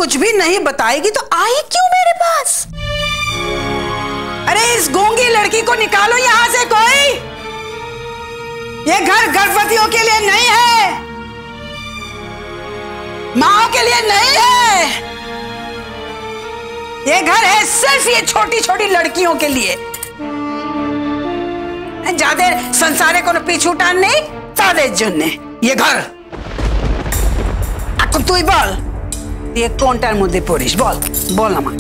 कुछ भी नहीं बताएगी तो आई क्यों मेरे पास? अरे इस गूंगी लड़की को निकालो यहां से कोई। ये घर गर्भवतियों के लिए नहीं है, माओ के लिए नहीं है। ये घर है सिर्फ ये छोटी छोटी लड़कियों के लिए। ज्यादा संसारे को पीछू टान नहीं सादे जुन्ने ये घर। এখন তুই বল তুই কোনটার মধ্যে পড়িস? বল বল আমার।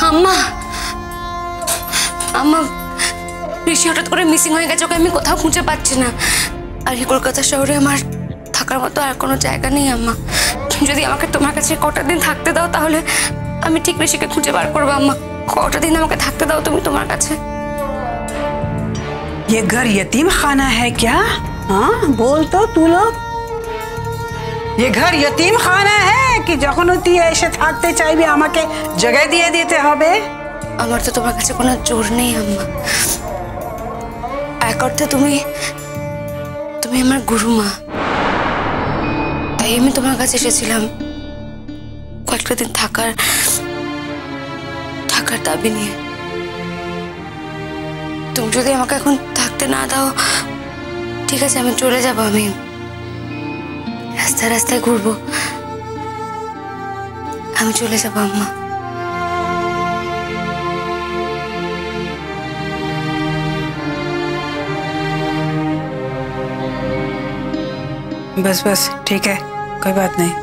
আম্মা আম্মা ঋষি হঠাৎ করে মিসিং হয়ে গেছে, ওকে আমি কোথাও খুঁজে পাচ্ছি না। আর এই কলকাতা শহরে আমার থাকার মতো আর কোনো জায়গা নেই আম্মা। যদি আমাকে তোমার কাছে কটা দিন থাকতে দাও তাহলে আমি ঠিক ঋষিকে খুঁজে বার করবো। আম্মা কটা দিন আমাকে থাকতে দাও তুমি তোমার কাছে। ये घर यतीम खाना है क्या? हाँ बोल तो तू लोग। ये घर यतीम खाना है कि যখন তুই এসে থাকতে চাইবি আমাকে জায়গা দিয়ে দিতে হবে? আমার তো তোমার কাছে কোনো জোর নেই আম্মা। এক অর্থে তুমি আমার গুরুমা, তাই আমি তোমার কাছে এসেছিলাম কয়েকটা দিন থাকার দাবি নিয়ে। তুমি যদি আমাকে এখন থাকতে না দাও ঠিক আছে, আমি চলে যাব। আমি রাস্তায় রাস্তায় ঘুরবো, আমি চলে যাব আম্মা। बस बस ठीक है, कोई बात नहीं।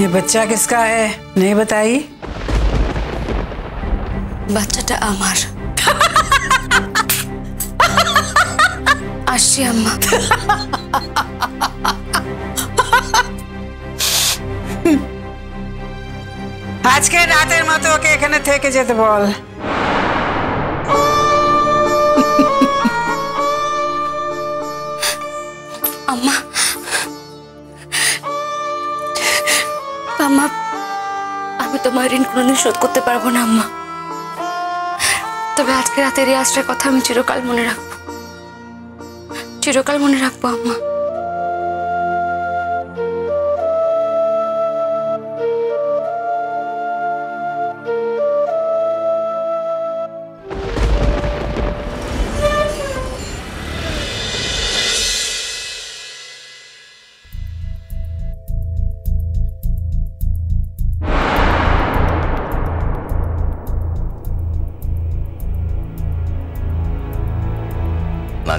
ये बच्चा किसका है नहीं बताई? बच्चाटा आमार। आशी अम्मा। आज के रातेर मतो ओके एखाने थेके जेते बोल। अम्मा अम्मा আমি তোমার ঋণ কোনোদিন শোধ করতে পারবো না আম্মা, তবে আজকে রাতের এই আশ্রয়ের কথা আমি চিরকাল মনে রাখবো, চিরকাল মনে রাখবো আম্মা।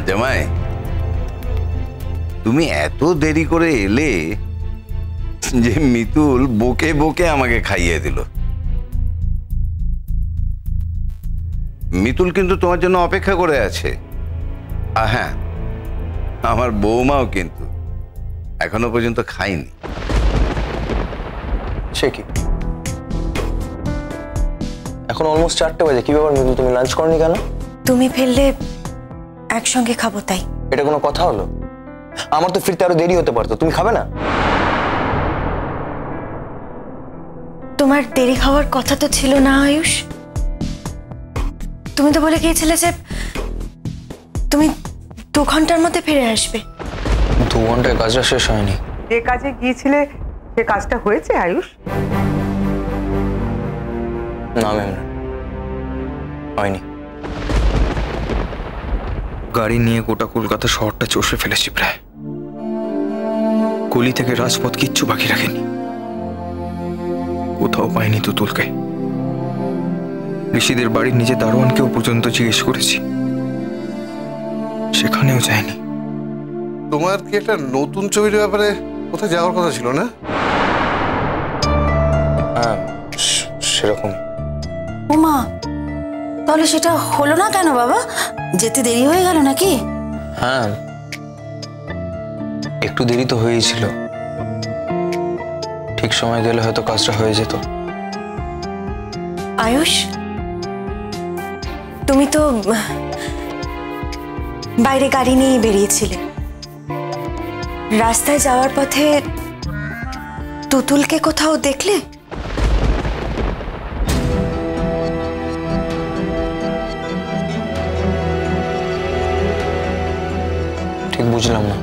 জামাই তুমি এত দেরি করে এলে যে মিতুল বকে বকে আমাকে খাইয়ে দিল। মিতুল কিন্তু তোমার জন্য অপেক্ষা করে আছে। হ্যাঁ আমার বৌমাও কিন্তু এখনো পর্যন্ত খায়নি। সে কি এখন অলমোস্ট 4টে বাজে, কি ব্যাপার মিতুল তুমি লাঞ্চ করনি কেন? তুমি ফেললে একসঙ্গে খাবো তাই। এটা কোনো কথা হলো? আমার তো ফিরতে আরো দেরি হতে পারতো, তুমি খাবে না? তোমার দেরি খাওয়ার কথা তো ছিল না আয়ুষ। তুমি তো বলে গিয়েছিলে যে তুমি 2 ঘন্টার মধ্যে ফিরে আসবে। 2 ঘন্টায় কাজটা শেষ হয়নি। যে কাজে গিয়েছিলে সে কাজটা হয়েছে আয়ুষ? না ম্যাম, হয়নি। গাড়ি নিয়ে গোটা কলকাতা শহরটা চষে ফেলেছি প্রায়। গলি থেকে রাজপথ কিচ্ছু বাকি রাখেনি। কোথাও পাইনি তুতুলকে। ঋষিদের বাড়ির নিচে দারোয়ানকেও পর্যন্ত জিজ্ঞেস করেছি, সেখানেও যায়নি। তোমার কি একটা নতুন ছবির ব্যাপারে কোথায় যাওয়ার কথা ছিল না? হ্যাঁ সেরকম। ওমা, তাহলে সেটা হলো না কেন বাবা? যেতে দেরি হয়ে গেল নাকি? হ্যাঁ একটু দেরি তো হয়েছিল, ঠিক সময় গেলে হয়তো কাজটা হয়ে যেত। আয়ুষ তুমি তো বাইরে গাড়ি নিয়ে বেরিয়েছিলে, রাস্তায় যাওয়ার পথে তুতুলকে কোথাও দেখলে? ঠিক বুঝলাম না।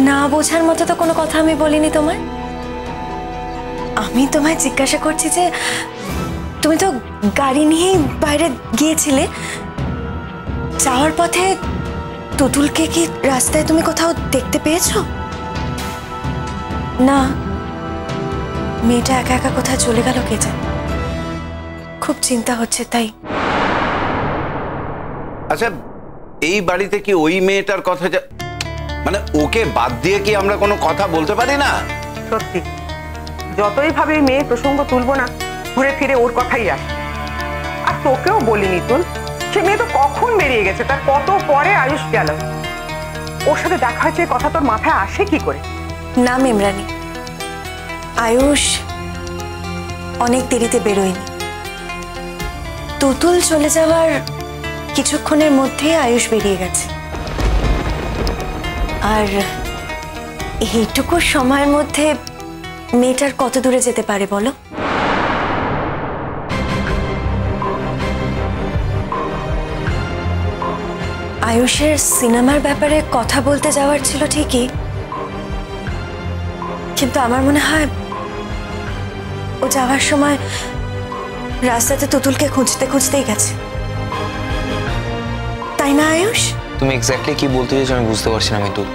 না বোঝার মতো তো কোনো কথা আমি বলিনি তোমায়। আমি তোমায় জিজ্ঞাসা করছি যে তুমি তো গাড়ি নিয়েই বাইরে গিয়েছিলে, যাওয়ার পথে তুতুলকে কি রাস্তায় তুমি কোথাও দেখতে পেয়েছো? না, মেয়েটা একা একা কোথায় চলে গেল কে জানে। খুব চিন্তা হচ্ছে তাই। আচ্ছা, এই বাড়িতে কি ওই মেয়েটার কথা মানে ওকে বাদ দিয়ে কি আমরা কোনো কথা বলতে পারি না? সত্যি যতই ভাবে এই মেয়ের প্রসঙ্গ তুলবো না, ঘুরে ফিরে ওর কথাই আসে। আর তোকেও বলিনি তুল, সে মেয়ে তো কখন বেরিয়ে গেছে, তার কত পরে আয়ুষ গেল। ওর সাথে দেখা হয়েছে কথা তোর মাথায় আসে কি করে? না ইমরানি, আয়ুষ অনেক দেরিতে বেরোয়নি। তুতুল চলে যাওয়ার কিছুক্ষণের মধ্যেই আয়ুষ বেরিয়ে গেছে। আর এইটুকু সময়ের মধ্যে মেয়েটার কত দূরে যেতে পারে বলো? আয়ুষের সিনেমার ব্যাপারে কথা বলতে যাওয়ার ছিল ঠিকই, কিন্তু আমার মনে হয় ও যাওয়ার সময় রাস্তাতে তুতুলকে খুঁজতে খুঁজতেই গেছে, তাই না আয়ুষ? তুমি এক্স্যাক্টলি কি বলতে চাইছো আমি বুঝতে পারছি না মিতুল।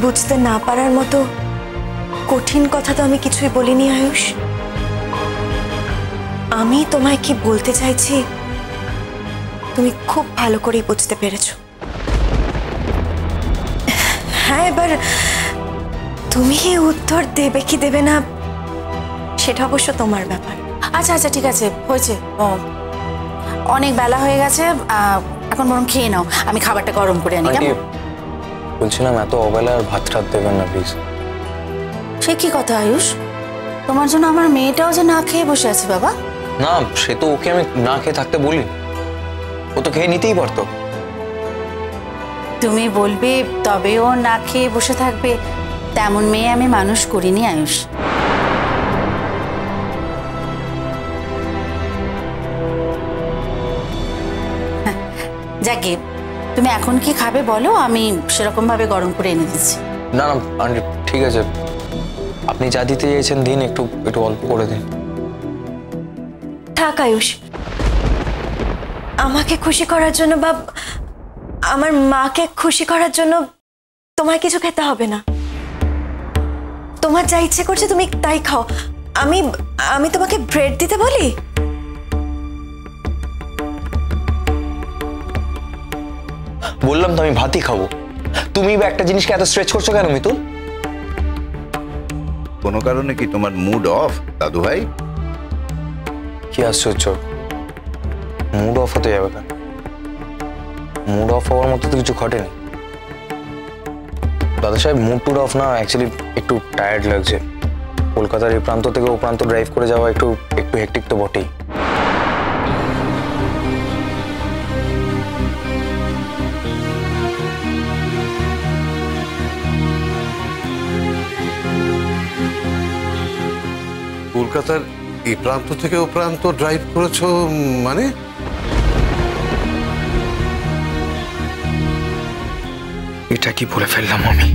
বুঝতে না পারার মতো কঠিন কথা তো আমি কিছুই বলিনি আয়ুষ। আমি তোমায় কি বলতে চাইছি তুমি খুব ভালো করেই বুঝতে পেরেছো। হ্যাঁ, এবার তুমি উত্তর দেবে কি দেবে না সেটা অবশ্য তোমার ব্যাপার। আচ্ছা আচ্ছা ঠিক আছে, হয়েছে। অনেক বেলা হয়ে গেছে, এখন বরং খেয়ে নাও, আমি খাবারটা গরম করে আনি। কেমন? বলছিলাম এত অবেলা আর ভাত টাত দেবেন না প্লিজ। সে কি কথা আয়ুষ, তোমার জন্য আমার মেয়েটাও যে না খেয়ে বসে আছে বাবা। না, সে তো ওকে আমি না খেয়ে থাকতে বলি, ও তো খেয়ে নিতেই পারতো। তুমি বলবে তবে ও না খেয়ে বসে থাকবে, তেমন মেয়ে আমি মানুষ করিনি আয়ুষ। যাকে তুমি এখন কি খাবে বলো, আমি সেরকম ভাবে গরম করে এনে দিচ্ছি। না না আন্টি ঠিক আছে, আপনি যা দিতে চাইছেন দিন, একটু একটু অল্প করে দিন। থাক আয়ুষ, আমাকে খুশি করার জন্য বা আমার মাকে খুশি করার জন্য তোমার কিছু খেতে হবে না। তোমার যা ইচ্ছে করছে তুমি তাই খাও। আমি আমি তোমাকে ব্রেড দিতে বলি? বললাম তো আমি ভাতই খাবো, তুমি একটা জিনিসকে এত স্ট্রেচ করছো কেন মিতুল? কোনো কারণে কি তোমার মুড অফ দাদু ভাই? কি আশ্চর্য, মুড অফ হতে যাবে কেন? মুড অফ হওয়ার মতো তো কিছু ঘটেনি দাদা সাহেব। মুড টুড অফ না, অ্যাকচুয়ালি একটু টায়ার্ড লাগছে। কলকাতার এই প্রান্ত থেকে ও প্রান্ত ড্রাইভ করে যাওয়া একটু একটু হেক্টিক তো বটেই। কলকাতার এই প্রান্ত থেকে ও প্রান্ত ড্রাইভ করেছো মানে? এটা কি বলে ফেললাম আমি?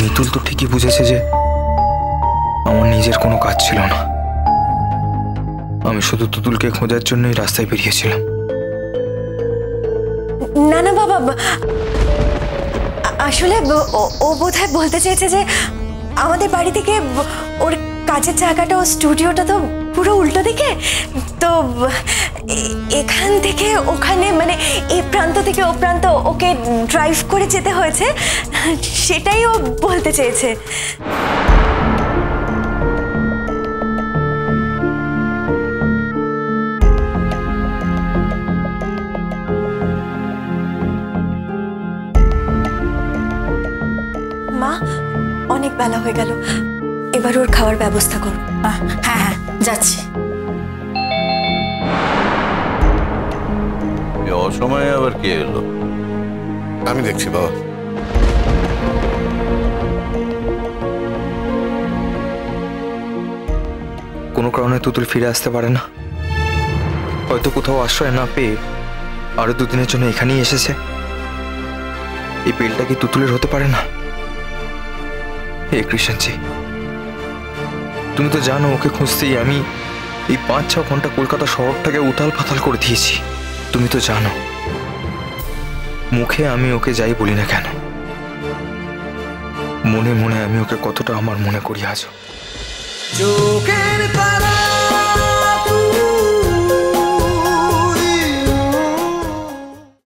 মিতুল তো ঠিকই বুঝেছে যে আমার নিজের কোনো কাজ ছিল না, আমি শুধু তুতুলকে খোঁজার জন্যই রাস্তায় বেরিয়েছিলাম। না না বাবা, আসলে ও বোধহয় বলতে চেয়েছে যে আমাদের বাড়ি থেকে ওর কাজের জায়গাটা, ও স্টুডিওটা তো পুরো উল্টো দিকে, তো এখান থেকে ওখানে মানে এই প্রান্ত থেকে ও প্রান্ত ওকে ড্রাইভ করে যেতে হয়েছে, সেটাই ও বলতে চেয়েছে। মা, অনেক বেলা হয়ে গেল, এবার ওর খাওয়ার ব্যবস্থা করো। হ্যাঁ হ্যাঁ যাচ্ছি। অসময়ে আবার কে এলো? আমি দেখছি বাবা। কোনো কারণে তুতুল ফিরে আসতে পারে না, হয়তো কোথাও আশ্রয় না পেয়ে আরো দুদিনের জন্য এখানেই এসেছে। এই বেলটা কি তুতুলের হতে পারে না? হে কৃষ্ণজি, তুমি তো জানো ওকে খুঁজতেই আমি এই 5-6 ঘন্টা কলকাতা শহরটাকে উথাল পাতাল করে দিয়েছি। তুমি তো জানো মুখে আমি ওকে যাই বলি না কেন, মনে মনে আমি ওকে কতটা আমার মনে করি আজও। চোখের তারা